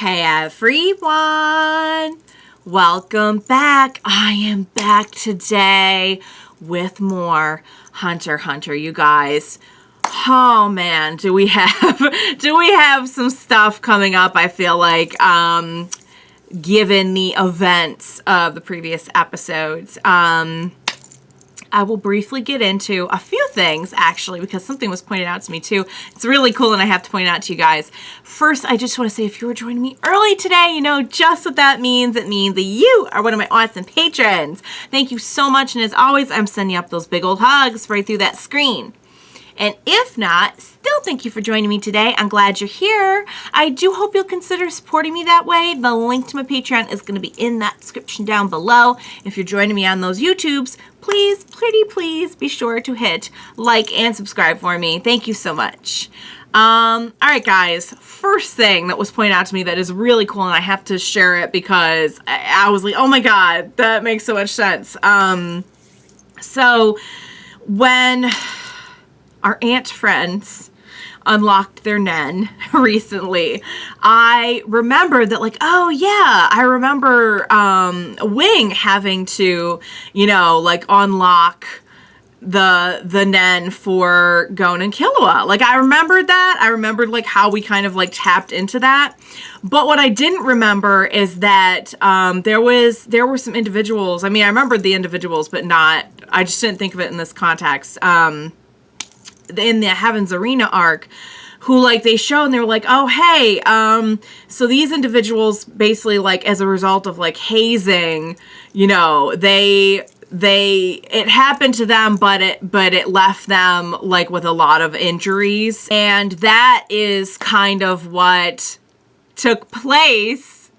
Hey everyone, welcome back. I am back today with more Hunter x Hunter, you guys. Oh man, do we have some stuff coming up, I feel like, given the events of the previous episodes. I will briefly get into a few things, actually, because something was pointed out to me, too. It's really cool, and I have to point it out to you guys. First, I just want to say, if you were joining me early today, you know just what that means. It means that you are one of my awesome patrons. Thank you so much, and as always, I'm sending up those big old hugs right through that screen. And if not, still thank you for joining me today. I'm glad you're here. I do hope you'll consider supporting me that way. The link to my Patreon is going to be in that description down below. If you're joining me on those YouTubes, please, pretty please, be sure to hit like and subscribe for me. Thank you so much. All right, guys. First thing that was pointed out to me that is really cool, and I have to share it because I was like, oh my God, that makes so much sense. So when our aunt friends unlocked their Nen recently, I remembered that, like, oh yeah, I remember Wing having to, you know, like, unlock the Nen for Gon and Killua. Like, I remembered that. I remembered, like, how we kind of, like, tapped into that. But what I didn't remember is that there were some individuals. I mean, I remembered the individuals, but I just didn't think of it in this context. In the Heaven's Arena arc, who, like, they show and they were like, oh hey, so these individuals basically, like, as a result of, like, hazing, you know, it happened to them, but it left them, like, with a lot of injuries. And that is kind of what took place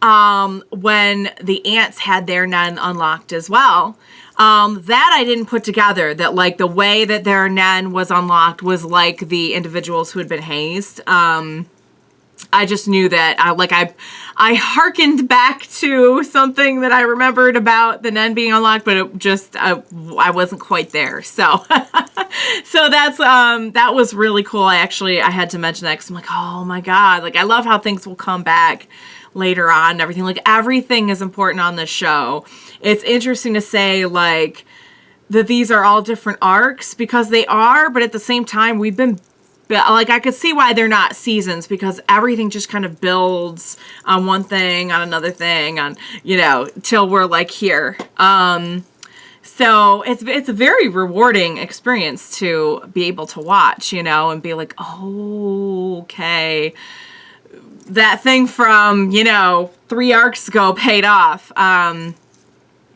when the ants had their Nen unlocked as well. That I didn't put together, that, like, the way that their Nen was unlocked was like the individuals who had been hazed. I just knew that, I hearkened back to something that I remembered about the Nen being unlocked, but it just, I wasn't quite there. So, so that was really cool. I had to mention that because I'm like, oh my God, like, I love how things will come back later on and everything. Like, everything is important on this show. It's interesting to say, like, that these are all different arcs, because they are, but at the same time, we've been, like, I could see why they're not seasons, because everything just kind of builds on one thing, on another thing, on, you know, till we're, like, here. So it's a very rewarding experience to be able to watch, you know, and be like, oh, okay, that thing from, you know, 3 arcs ago paid off.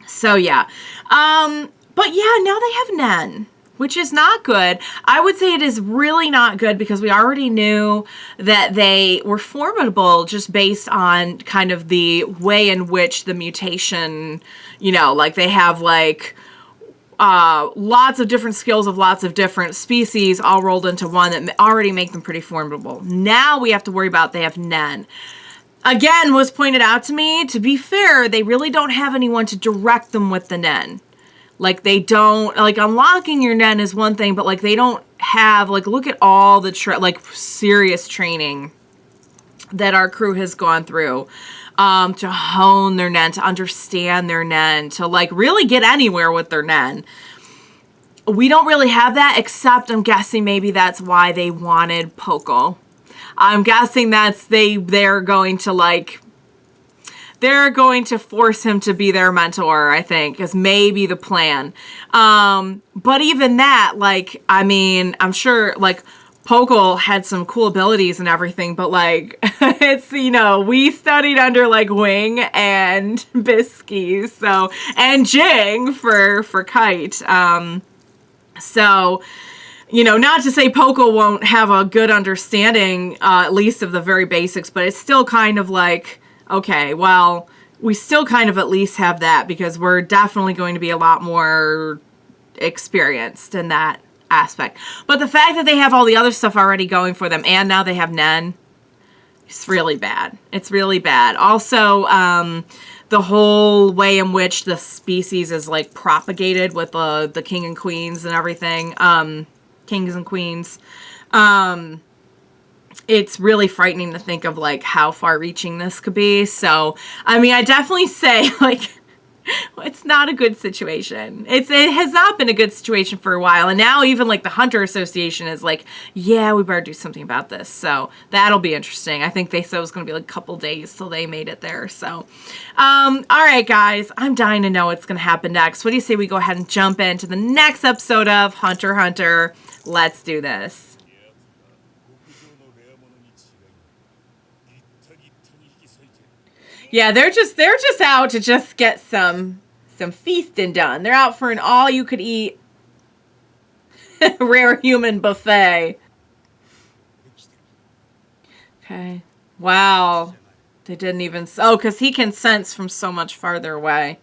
So yeah. But yeah, now they have Nen, which is not good. I would say it is really not good, because we already knew that they were formidable just based on kind of the way in which the mutation, you know, like, they have, like, lots of different skills of lots of different species all rolled into one that already make them pretty formidable. Now we have to worry about they have Nen. Again, was pointed out to me, to be fair, they really don't have anyone to direct them with the Nen. Like, they don't, like, unlocking your Nen is one thing, but, like, they don't have, like, look at all the, serious training that our crew has gone through. To hone their Nen, to understand their Nen, to, like, really get anywhere with their Nen. We don't really have that, except I'm guessing maybe that's why they wanted Pokkle. I'm guessing that's they're going to, like, they're going to force him to be their mentor, I think, is maybe the plan. But even that, like, I mean, I'm sure, like, Pokkle had some cool abilities and everything, but, like, it's, you know, we studied under, like, Wing and Bisky, so, and Jing for Kite. So, you know, not to say Pokkle won't have a good understanding, at least of the very basics, but it's still kind of like, okay, well, we still kind of at least have that, because we're definitely going to be a lot more experienced in that aspect. But the fact that they have all the other stuff already going for them, and now they have Nen, it's really bad. It's really bad. Also, the whole way in which the species is, like, propagated with the king and queens and everything, kings and queens, it's really frightening to think of like how far reaching this could be. So, I mean, I definitely say like it's not a good situation. It has not been a good situation for a while. And now even like the Hunter Association is like, yeah, we better do something about this. So that'll be interesting. I think they said it was going to be like a couple days till they made it there. So, all right, guys, I'm dying to know what's going to happen next. What do you say we go ahead and jump into the next episode of Hunter x Hunter? Let's do this. Yeah, they're just out to just get some feasting done. They're out for an all-you-could-eat rare human buffet. Okay. Wow. They didn't even... Oh, because he can sense from so much farther away.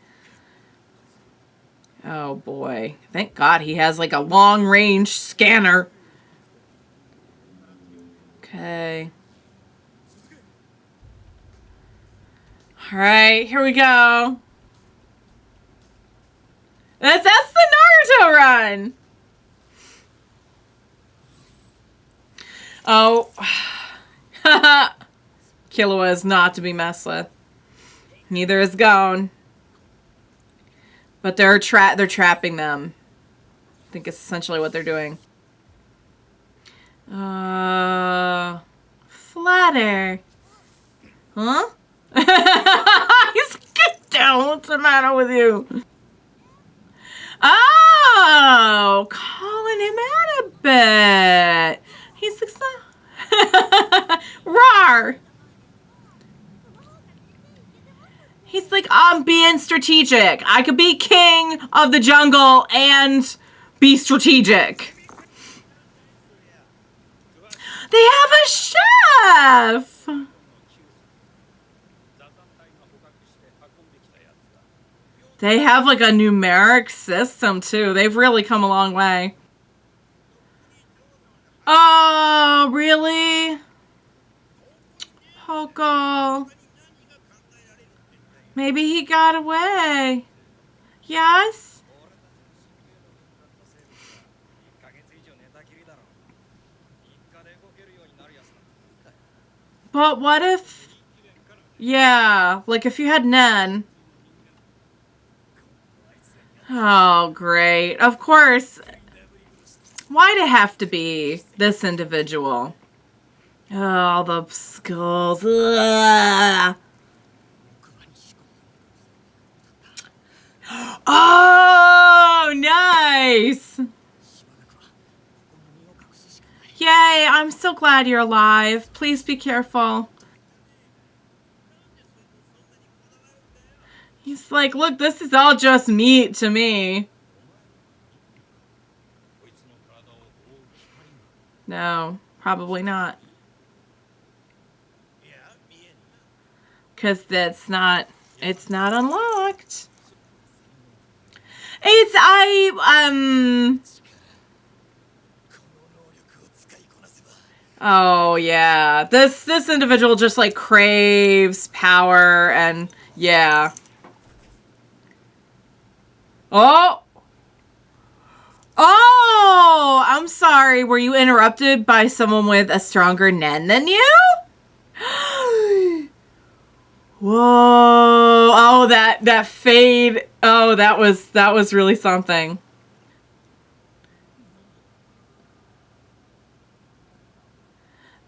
Oh, boy. Thank God he has, like, a long-range scanner. Okay. All right, here we go. That's the Naruto run. Oh. Killua is not to be messed with. Neither is Gon. But they're trapping them. I think it's essentially what they're doing. Flutter. Huh? Get down. What's the matter with you? Oh, calling him out a bit. He's like, rawr. He's like, I'm being strategic. I could be king of the jungle and be strategic. They have a chef. They have like a numeric system too. They've really come a long way. Oh, really? Pokkle. Maybe he got away. Yes? But what if... Yeah, like if you had Nen... Oh, great. Of course. Why'd it have to be this individual? Oh, all the skulls. Ugh. Oh, nice. Yay, I'm so glad you're alive. Please be careful. He's like, look, this is all just meat to me. No, probably not. Because it's not unlocked. Oh, yeah. This individual just, like, craves power and, yeah. Oh! Oh! I'm sorry. Were you interrupted by someone with a stronger Nen than you? Whoa! Oh, that fade. Oh, that was really something.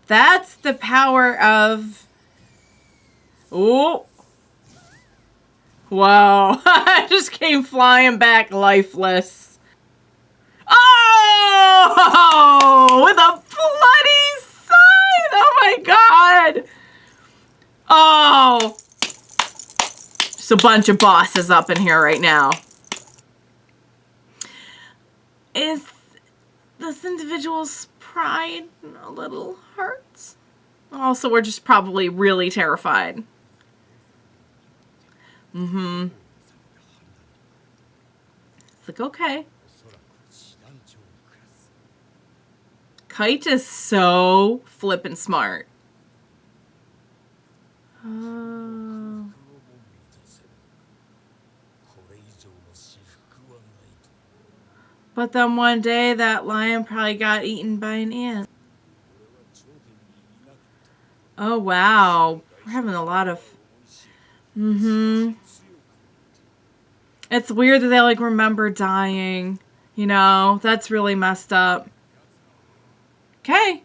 That's the power of... Ooh. Whoa. I just came flying back lifeless. Oh! With a bloody sign! Oh my god! Oh! Just a bunch of bosses up in here right now. Is this individual's pride a little hurt? Also, we're just probably really terrified. Mm-hmm. It's like, okay. Kite is so flippin' smart. But then one day that lion probably got eaten by an ant. Oh, wow. We're having a lot of... Mm-hmm. It's weird that they, like, remember dying. You know, that's really messed up. Okay.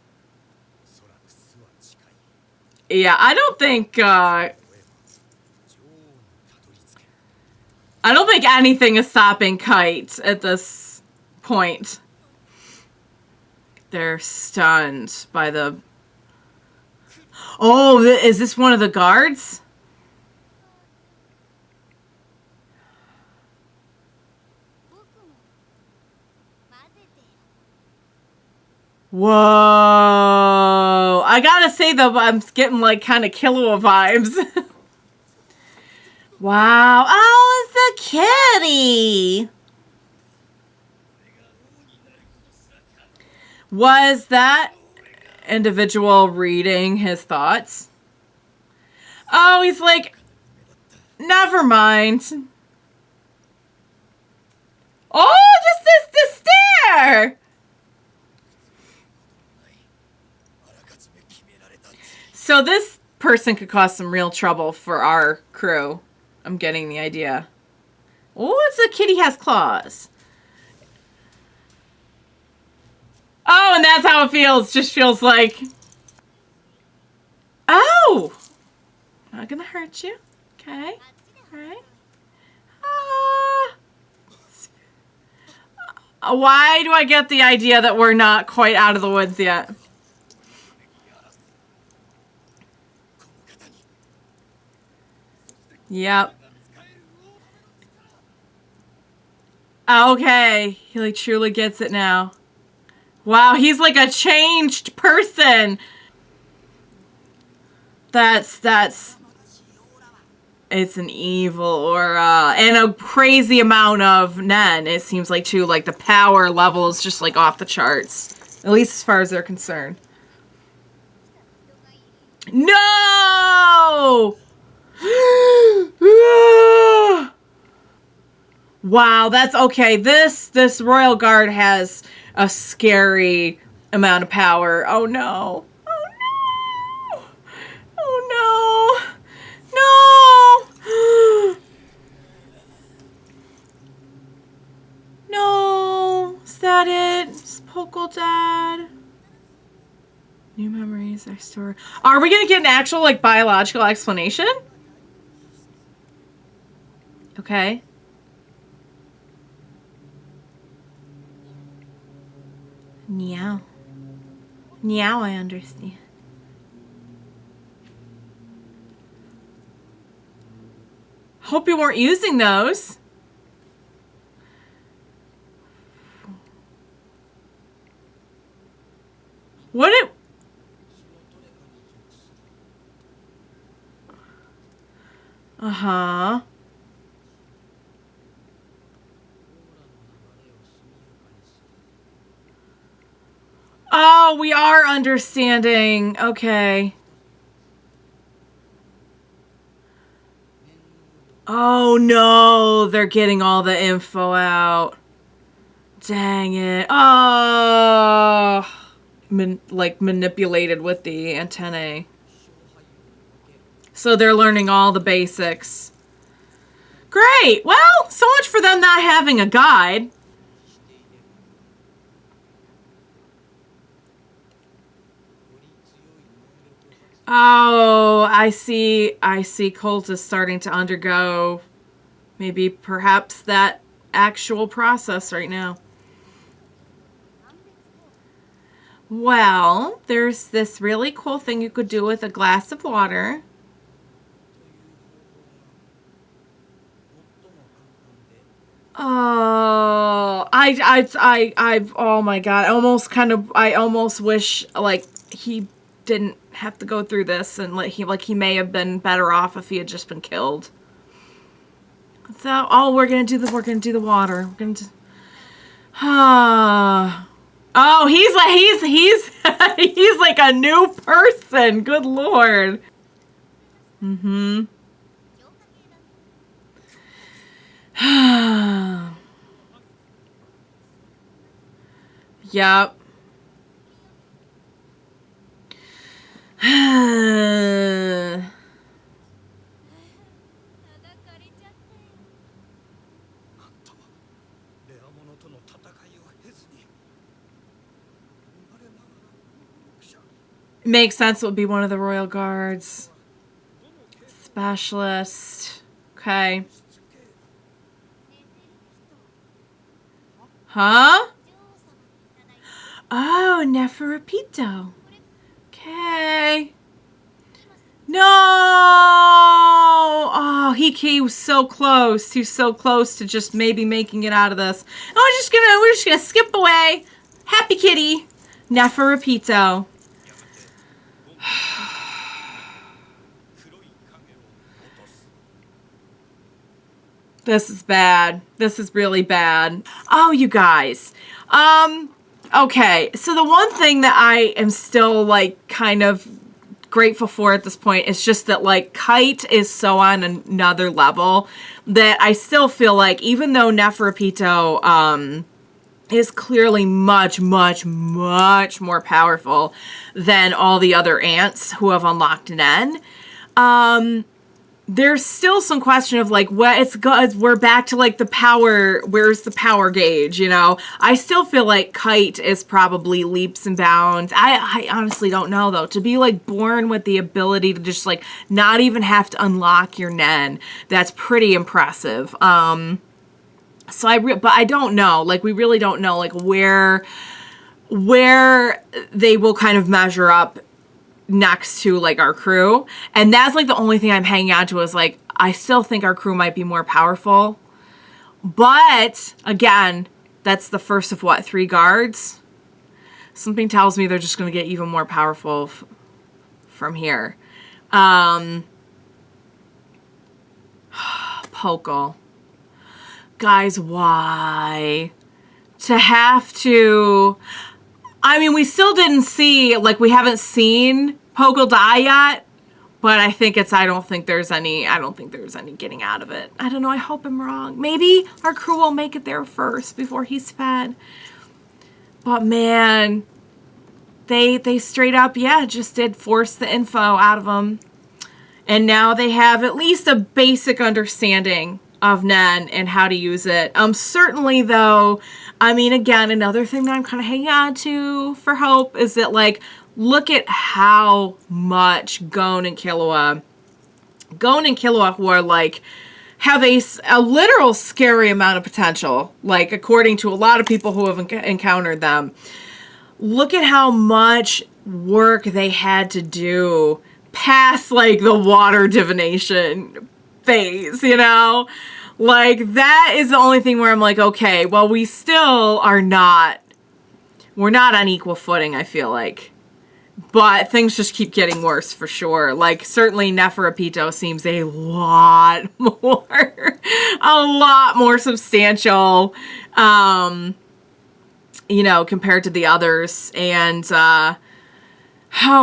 Yeah, I don't think anything is stopping Kite at this point. They're stunned by the... Oh, is this one of the guards? Whoa. I gotta say, though, I'm getting, like, kind of Killua vibes. Wow. Oh, it's a kitty. Was that individual reading his thoughts? Oh, he's like, never mind. Oh, just this stare. So this person could cause some real trouble for our crew. I'm getting the idea. Oh, it's a kitty has claws. Oh, and that's how it feels. Just feels like... Oh! Not gonna hurt you. Okay. Alright. Why do I get the idea that we're not quite out of the woods yet? Yep. Okay. He like truly gets it now. Wow, he's like a changed person. That's it's an evil aura and a crazy amount of Nen. It seems like too, like the power level is just like off the charts, at least as far as they're concerned. No! Wow, that's okay. This royal guard has a scary amount of power. Oh no. Oh no. Oh no. No. No. Is that it? Is Pokkle dead? New memories I store. Are we gonna get an actual like biological explanation? Okay. Meow. Meow, I understand. Hope you weren't using those. What it... Uh-huh. Oh, we are understanding. Okay. Oh, no. They're getting all the info out. Dang it. Oh. Like manipulated with the antennae. So they're learning all the basics. Great. Well, so much for them not having a guide. Oh, I see. I see Colt is starting to undergo maybe perhaps that actual process right now. Well, there's this really cool thing you could do with a glass of water. Oh, oh my God. I almost wish, like, he didn't have to go through this and he may have been better off if he had just been killed. So, oh, we're gonna do the water. We're gonna do, oh, he's he's like a new person. Good Lord. Mm-hmm. Yep. Makes sense. It would be one of the royal guards. Specialist. Okay. Huh? Oh, Neferpitou. Okay. No! Oh, he was so close. He was so close to just maybe making it out of this. Oh, we're just gonna skip away. Happy kitty. Neferpitou. This is bad. This is really bad. Oh, you guys. Okay. So the one thing that I am still like kind of grateful for at this point is just that like Kite is so on another level that I still feel like even though Neferpitou is clearly much more powerful than all the other ants who have unlocked Nen, there's still some question of like we're back to like the power, where's the power gauge, you know? I still feel like Kite is probably leaps and bounds. I honestly don't know though. To be like born with the ability to just like not even have to unlock your Nen, that's pretty impressive. But I don't know. Like we really don't know like where they will kind of measure up next to like our crew, and that's like the only thing I'm hanging on to is like I still think our crew might be more powerful, but again that's the first of what, 3 guards. Something tells me they're just going to get even more powerful from here. Pokkle, guys, why to have to, I mean, we still didn't see, like, we haven't seen Pokkle die yet, but I don't think there's any getting out of it. I don't know, I hope I'm wrong. Maybe our crew will make it there first before he's fed. But man, they straight up, just did force the info out of him. And now they have at least a basic understanding of Nen and how to use it. Certainly though, I mean, again, another thing that I'm kind of hanging on to for hope is that like, look at how much Gon and Killua who are like, have a literal scary amount of potential, like according to a lot of people who have encountered them. Look at how much work they had to do past like the water divination phase, you know? Like that is the only thing where I'm like, okay, well, we still are not, we're not on equal footing, I feel like. But things just keep getting worse for sure. Like certainly Neferpitou seems a lot more substantial, you know, compared to the others. And, oh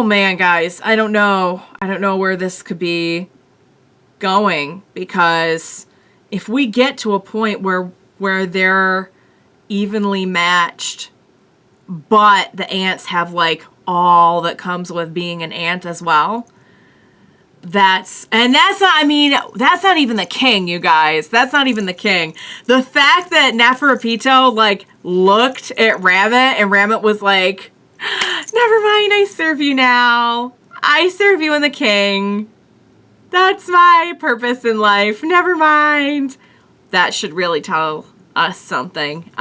man, guys, I don't know where this could be going, because if we get to a point where they're evenly matched, but the ants have like all that comes with being an ant as well, that's not even the king, you guys. That's not even the king. The fact that Neferpitou like looked at Rammot and Rammot was like, never mind, I serve you now. I serve you and the king. That's my purpose in life. Never mind. That should really tell us something.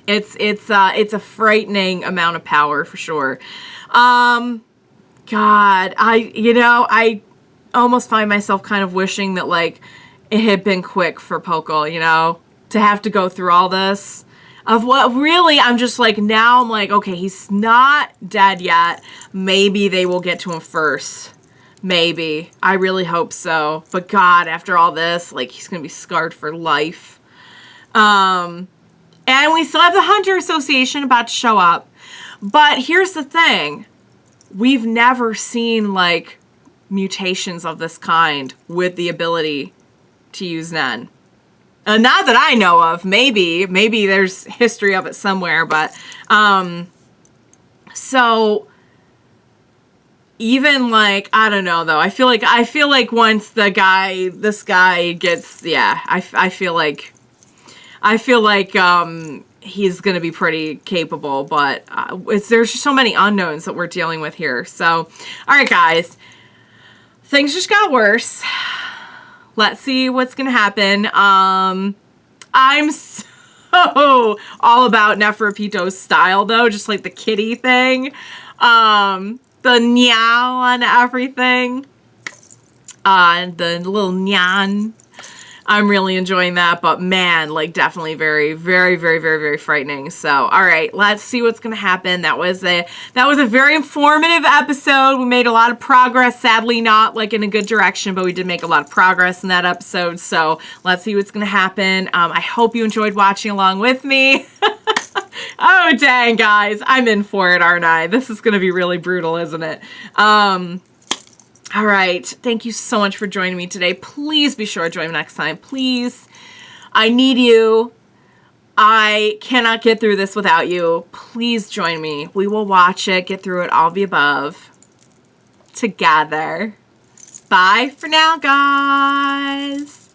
It's a frightening amount of power for sure. God, I almost find myself kind of wishing that like it had been quick for Pokkle, you know, to have to go through all this. Of what really, I'm just like, now I'm like, okay, he's not dead yet. Maybe they will get to him first. Maybe. I really hope so. But God, after all this, like, he's going to be scarred for life. And we still have the Hunter Association about to show up. But here's the thing. We've never seen, like, mutations of this kind with the ability to use Nen. Not that I know of. Maybe there's history of it somewhere, but, so even like, I don't know though. I feel like once this guy gets, yeah, I feel like he's going to be pretty capable, but there's so many unknowns that we're dealing with here. So, all right, guys, things just got worse. Let's see what's going to happen. I'm so all about Neferpitou's style, though, just like the kitty thing. The meow on everything. The little nyan. I'm really enjoying that, but man, like definitely very, very, very, very, very frightening. So, all right, let's see what's going to happen. That was a very informative episode. We made a lot of progress, sadly not like in a good direction, but we did make a lot of progress in that episode. So let's see what's going to happen. I hope you enjoyed watching along with me. Oh, dang, guys, I'm in for it, aren't I? This is going to be really brutal, isn't it? All right. Thank you so much for joining me today. Please be sure to join me next time. Please. I need you. I cannot get through this without you. Please join me. We will watch it, get through it, all the above together. Bye for now, guys.